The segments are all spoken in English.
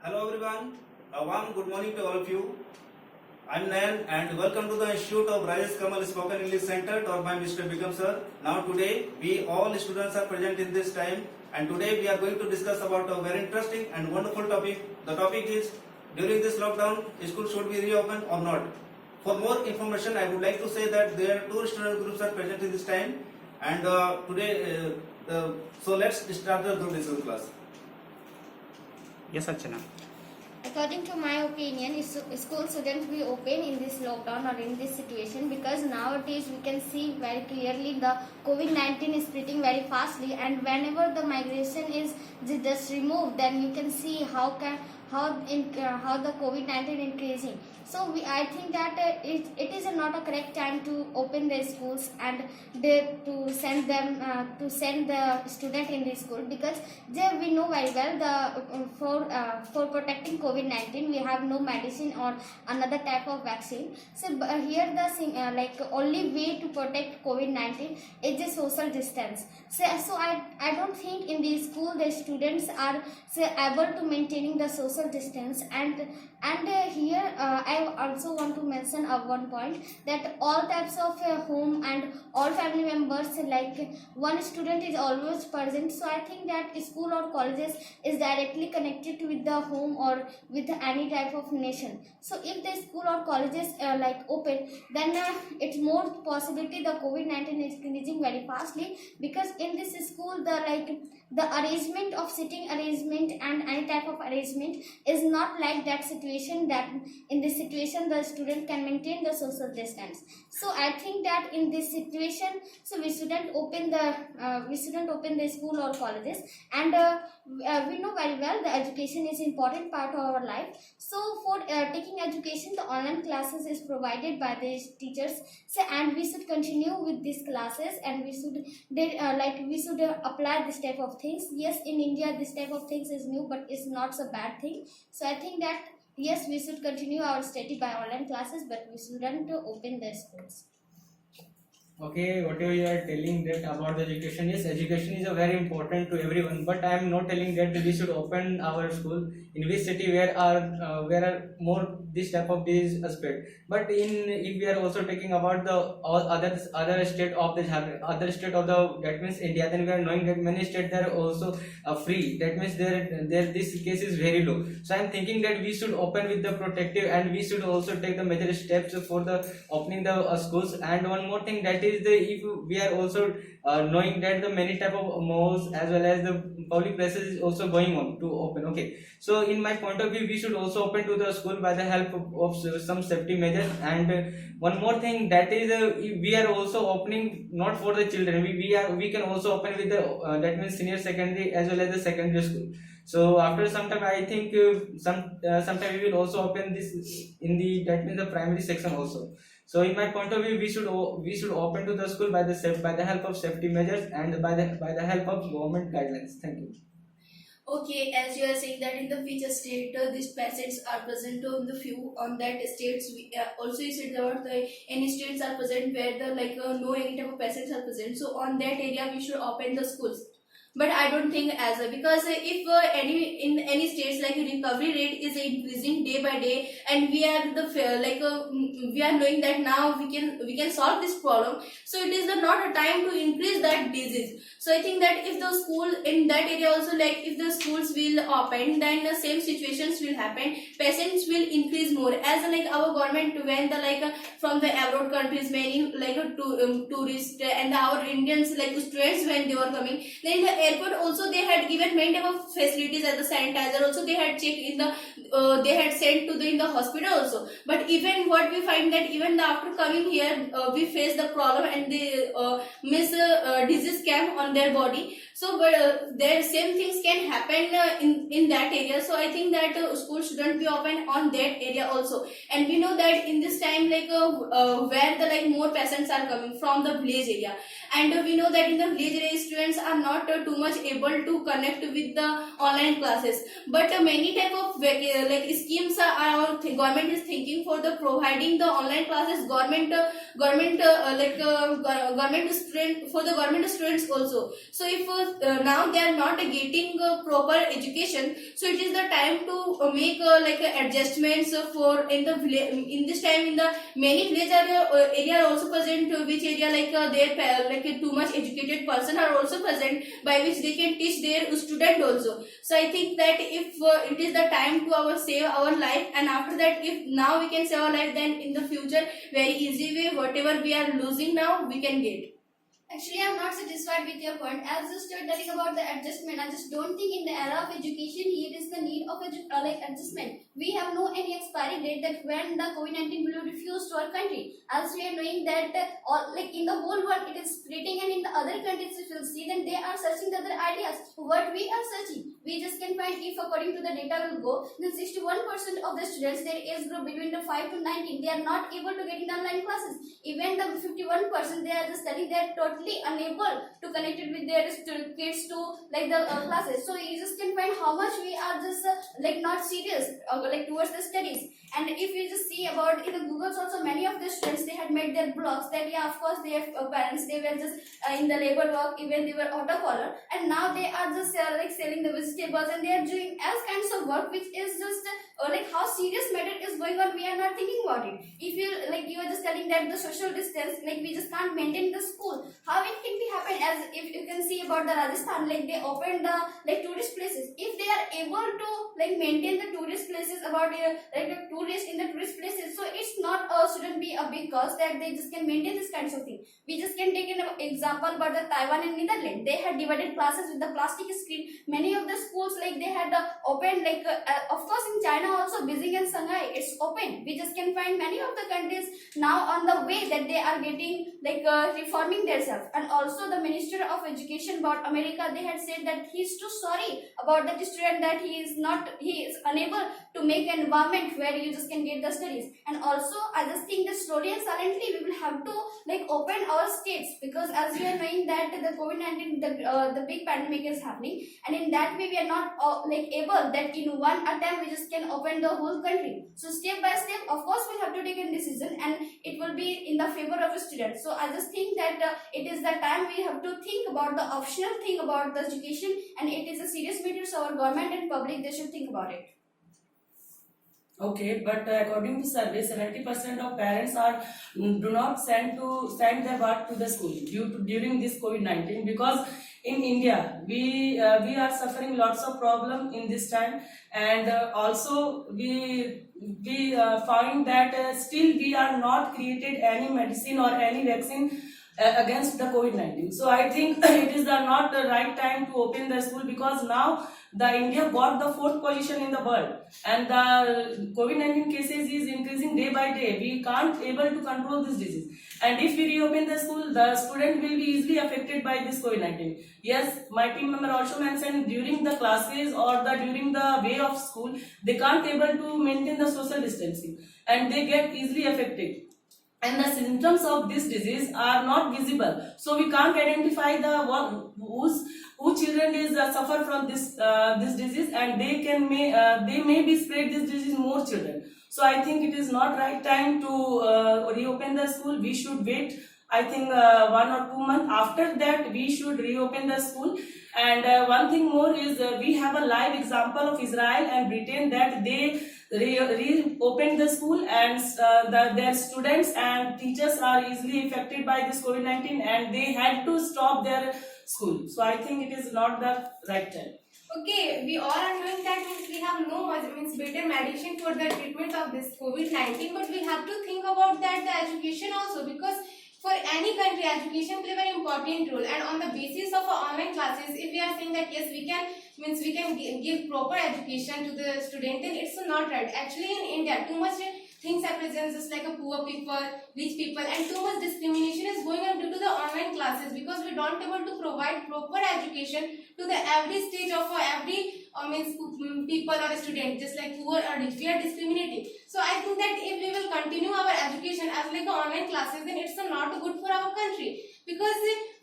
Hello everyone, a warm good morning to all of you. I'm Nayan and welcome to the Institute of Rajesh Kamal Spoken English Center taught by Mr. Bigam sir. Now today we all students are present in this time and today we are going to discuss about a very interesting and wonderful topic. The topic is during this lockdown school should be reopened or not. For more information I would like to say that there are two student groups are present in this time and so let's start the group discussion class. Yes, Archana. According to my opinion, school shouldn't be open in this lockdown or in this situation because nowadays we can see very clearly the COVID-19 is spreading very fastly, and whenever the migration is just removed, then you can see how the COVID-19 increasing. So I think that it is not a correct time to open the schools and to send the student in the school because there we know very well for protecting COVID-19 we have no medicine or another type of vaccine. So here the only way to protect COVID-19 is the social distance. So I don't think in the school the students are able to maintaining the social distance and here I also want to mention one point that all types of home and all family members, like one student is always present. So I think that school or colleges is directly connected with the home or with any type of nation. So if the school or colleges open, then it's more possibility the COVID-19 is increasing very fastly because in this school the arrangement of sitting arrangement and any type of arrangement is not like that situation, that in this situation the student can maintain the social distance. So I think that in this situation, so we shouldn't open the school or colleges, and we know very well the education is important part of our life. So for taking education, the online classes is provided by the teachers. So and we should continue with these classes, and we should apply this type of things. Yes, in India this type of things is new, but it's not a bad thing. So I think that yes, we should continue our study by online classes, but we shouldn't open the schools. Okay, whatever you are telling that about the education, yes, education is a very important to everyone. But I am not telling that we should open our school in which city where are more this type of disease spread. But if we are also talking about the all other state of the other state of the, that means India, then we are knowing that many states are also free. That means there this case is very low. So I am thinking that we should open with the protective, and we should also take the major steps for the opening the schools. And one more thing, that is if we are also knowing that the many type of malls as well as the public places is also going on to open. Okay, so in my point of view, we should also open to the school by the help of some safety measures. And one more thing, that is we are also opening not for the children, we can also open with the that means senior secondary as well as the secondary school. So after some time, I think sometime we will also open this in the, that means the primary section also. So in my point of view, we should open to the school by the help of safety measures and by the help of government guidelines. Thank you. Okay, as you are saying that in the which state these patients are present in the few on that states, also you said about the any states are present where the no any type of patients are present. So on that area we should open the schools. But I don't think as a, because if any states like recovery rate is increasing day by day, and we are we are knowing that now we can solve this problem. So it is not a time to increase that disease. So I think that if the school in that area also, if the schools will open, then the same situations will happen. Patients will increase more, as our government when the from the abroad countries, many tourists and our Indians students when they were coming, then the airport also they had given many type of facilities as the sanitizer also they had checked in the they had sent to the in the hospital also. But even what we find that even after coming here we face the problem and they miss disease came on their body. So but their same things can happen in that area. So I think that school shouldn't be open on that area also. And we know that in this time where the more patients are coming from the village area, and we know that in the village area students are not too much able to connect with the online classes. But many type of schemes are government is thinking for the providing the online classes. Government student for the government students also. So if now they are not getting proper education. So it is the time to make adjustments for in the village. In this time, in the many village area are also present, which area too much educated person are also present, by which they can teach their student also. So I think that if it is the time to save our life, and after that, if now we can save our life, then in the future very easy way whatever we are losing now we can get. Actually, I'm not satisfied with your point. As you started telling about the adjustment, I just don't think in the era of education here is the need of adjustment. We have no any expiry date that when the COVID-19 will refuse to our country. As we are knowing that in the whole world it is spreading, and in the other countries if you'll see, then they are searching the other ideas. What we are searching, we just can find, if according to the data will go, then 61% of the students, their age group between the 5 to 19, they are not able to get in online classes. Even the 51%, they are just studying, they are totally unable to connect it with their kids to the classes. So you just can find how much we are just not serious towards the studies. And if you just see about in the Googles also, many of the students, they had made their blogs that yeah, of course their parents, they were just in the labor work, even they were auto caller, and now they are just selling the vegetables, and they are doing else kinds of work, which is just how serious matter is going on. We are not thinking about it. If you you are just telling that the social distance, we just can't maintain the school, how it can be happen? As if you can see about the Rajasthan, they opened the tourist places. If they are able to maintain the tourist places, about the tourists in the tourist places, so it's not shouldn't be a big cause that they just can maintain this kinds of thing. We just can take an example about the Taiwan and Netherlands. They had divided classes with the plastic screen. Many of the schools they had opened of course in China also, Beijing and Shanghai, it's open. We just can find many of the countries now on the way that they are getting reforming themselves. And also the Minister of Education about America, they had said that he is too sorry about the student, that he is unable to make an environment where you just can get the studies. And also I just think that slowly and silently we will have to open our states, because as we are knowing that the COVID-19, the big pandemic is happening, and in that way we are not able that in one attempt we just can open the whole country. So step by step, of course we'll have to take a decision, and it will be in the favor of a student. So I just think that it is the time we have to think about the optional thing about the education, and it is a serious matter, so our government and public, they should think about it. Okay, but according to survey, 70% of parents do not send their work to the school during this COVID-19, because in India we are suffering lots of problem in this time, and also we find that still we are not created any medicine or any vaccine against the COVID-19. So I think it is not the right time to open the school, because now the India got the 4th position in the world, and the COVID-19 cases is increasing day by day. We can't able to control this disease, and if we reopen the school, the student will be easily affected by this COVID-19. Yes, my team member also mentioned during the classes or during the way of school, they can't able to maintain the social distancing, and they get easily affected. And the symptoms of this disease are not visible, so we can't identify who children is suffer from this disease, and they may be spread this disease more children. So I think it is not right time to reopen the school. We should wait, I think 1 or 2 months. After that we should reopen the school. And one thing more is we have a live example of Israel and Britain, that they reopened the school, and their students and teachers are easily affected by this COVID-19, and they had to stop their school. So I think it is not the right time. Okay, we all are knowing that we have no better medicine for the treatment of this COVID-19, but we have to think about that the education also, because for any country, education play a very important role. And on the basis of our online classes, if we are saying that yes, we can give proper education to the student, then it's not right. Actually, in India, too much things are present, just like a poor people, rich people, and too much discrimination is going on due to the online classes, because we don't able to provide proper education to the every stage of every people or a student, just like poor or rich. We are discriminating. So I think that if we will continue our education as like online classes, then it's not good for our country, because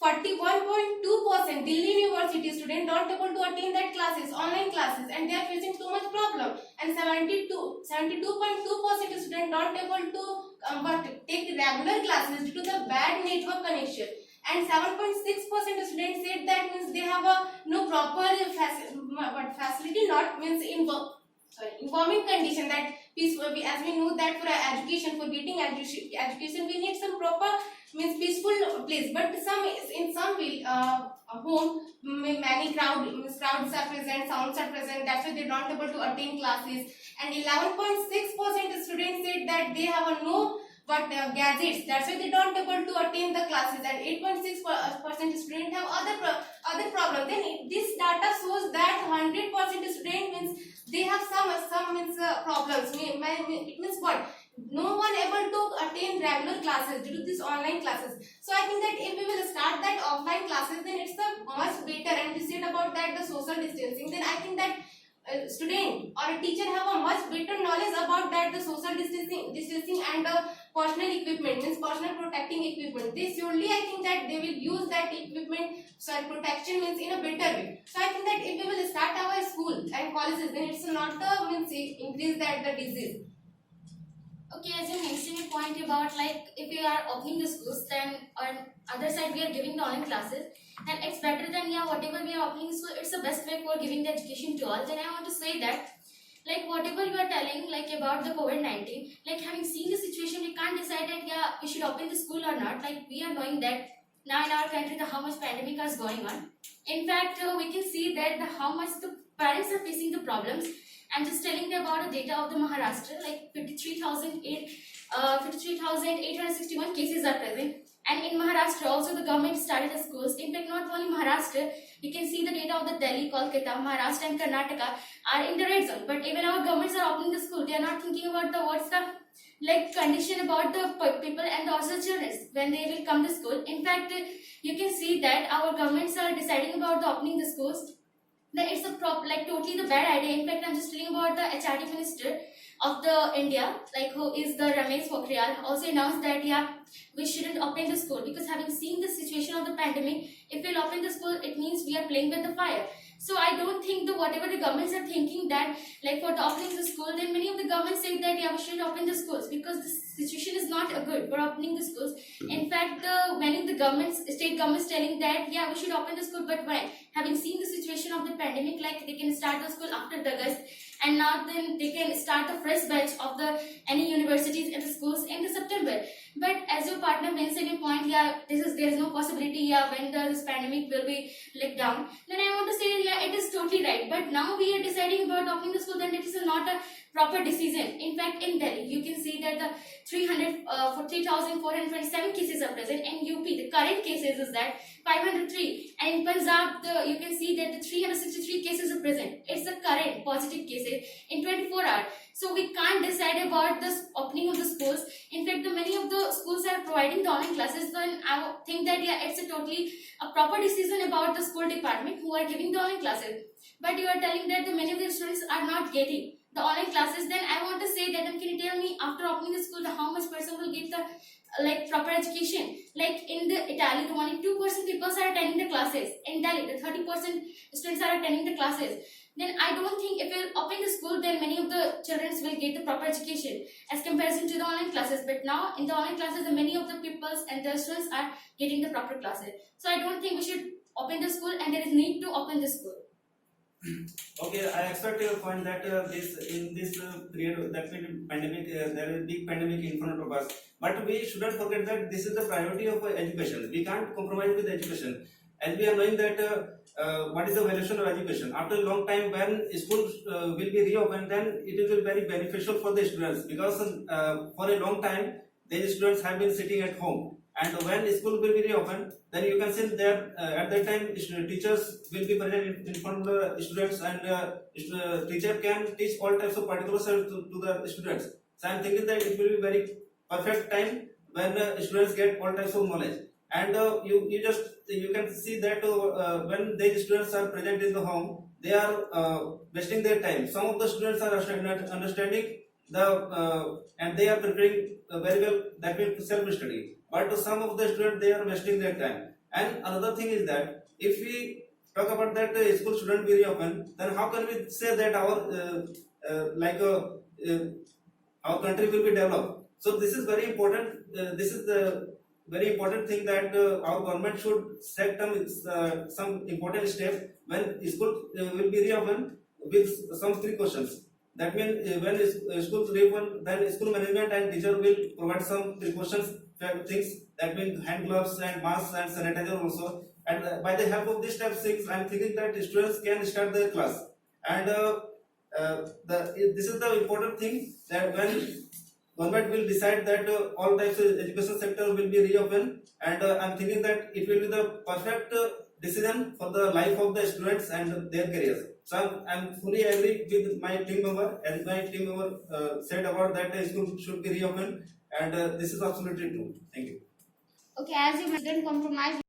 41.2% Delhi University students don't able to attend that classes, online classes, and they are facing too much problem. And 72.2% students don't able to take regular classes due to the bad network connection. and 7.6% of students said that means they have a no proper facility, not means informing condition that peaceful. As we know that for education, for getting education, we need some proper means peaceful place. But some in some home many crowds are present, sounds are present. That's why they don't able to attend classes. And 11.6% students said that they have a no gadgets. That's why they don't able to attend the classes. And 8.6% students have other problem. Then this data shows that 100% student means they have some means problems. It means what? No one able to attend regular classes due to these online classes. So I think that if we will start that offline classes, then it's a much better. And we said about that the social distancing, then I think that a student or a teacher have a much better knowledge about that the social distancing and the personal equipment, means personal protecting equipment. They surely, I think that they will use that equipment, protection means in a better way. So I think that if we will start our school and colleges, then it's not means increase that the disease. Okay, as you mentioned a point about like if we are opening the schools, then on other side we are giving the online classes, then it's better than whatever we are opening the school, it's the best way for giving the education to all. Then I want to say that like whatever you are telling like about the COVID-19, like having seen the situation, we can't decide that we should open the school or not. Like we are knowing that now in our country how much pandemic is going on. In fact, we can see that how much the parents are facing the problems. I'm just telling you about the data of the Maharashtra, like 53,861 cases are present. And in Maharashtra also the government started the schools. In fact, not only Maharashtra, you can see the data of the Delhi, Kolkata, Maharashtra and Karnataka are in the red zone. But even our governments are opening the school, they are not thinking about what's the like condition about the people and also children when they will come to school. In fact, you can see that our governments are deciding about the opening the schools. Then it's a totally the bad idea. In fact, I'm just telling about the HRD minister of the India, like who is the Ramesh Pokhriyal, also announced that we shouldn't open the school because having seen the situation of the pandemic, if we'll open the school, it means we are playing with the fire. So I don't think whatever the governments are thinking that like for the opening the school, then many of the governments say that we shouldn't open the schools because the situation is not good for opening the schools. In fact, many of the governments, state governments telling that we should open the school, but when having seen the situation of the pandemic, like they can start the school after August, and now then they can start the fresh batch of the any universities and the schools in the September. But as your partner mentioned a point, there is no possibility when this pandemic will be like down. Then I want to say it is totally right. But now we are deciding about opening the school, then it is not a proper decision. In fact, in Delhi, you can see that the 3,427 cases are present. In UP, the current cases is that 503. And in Punjab, you can see that the 363 cases are present. It's the current positive cases in 24 hours. So we can't decide about this opening of the schools. In fact, many of the schools are providing the online classes. Then I think that it's a totally a proper decision about the school department who are giving the online classes. But you are telling that many of the students are not getting the online classes. Then I want to say that can you tell me after opening the school how much person will get the proper education? Like in the Italy, the only 2% people are attending the classes. In Delhi, the 30% students are attending the classes. Then I don't think if you open the school, then many of the children will get the proper education as comparison to the online classes. But now in the online classes, many of the peoples and the students are getting the proper classes. So I don't think we should open the school, and there is need to open the school. Okay, I accept your point that in this period, that pandemic, there is big pandemic in front of us. But we shouldn't forget that this is the priority of education. We can't compromise with education. As we are knowing that what is the valuation of education. After a long time, when schools will be reopened, then it will be very beneficial for the students, because for a long time, the students have been sitting at home. And when school will be reopened, then you can see that at that time teachers will be present in front of the students, and teacher can teach all types of particulars to the students. So I am thinking that it will be very perfect time when students get all types of knowledge. And you can see that when the students are present in the home, they are wasting their time. Some of the students are understanding and they are preparing very well, that means self-study. But to some of the students, they are wasting their time. And another thing is that if we talk about that school shouldn't be reopened, then how can we say that our country will be developed? So this is very important. This is the very important thing that our government should set some important step when school will be reopened with some precautions. That means when schools reopen, then school management and teacher will provide some precautions things. That means hand gloves and masks and sanitizer also. And by the help of this step 6, I am thinking that students can start their class. And this is the important thing, that when government will decide that all types of education sector will be reopened, and I'm thinking that it will be the perfect decision for the life of the students and their careers. So I'm fully agree with my team member, and my team member said about that the school should be reopened, and this is absolutely true. Thank you. Okay, as you mentioned, compromise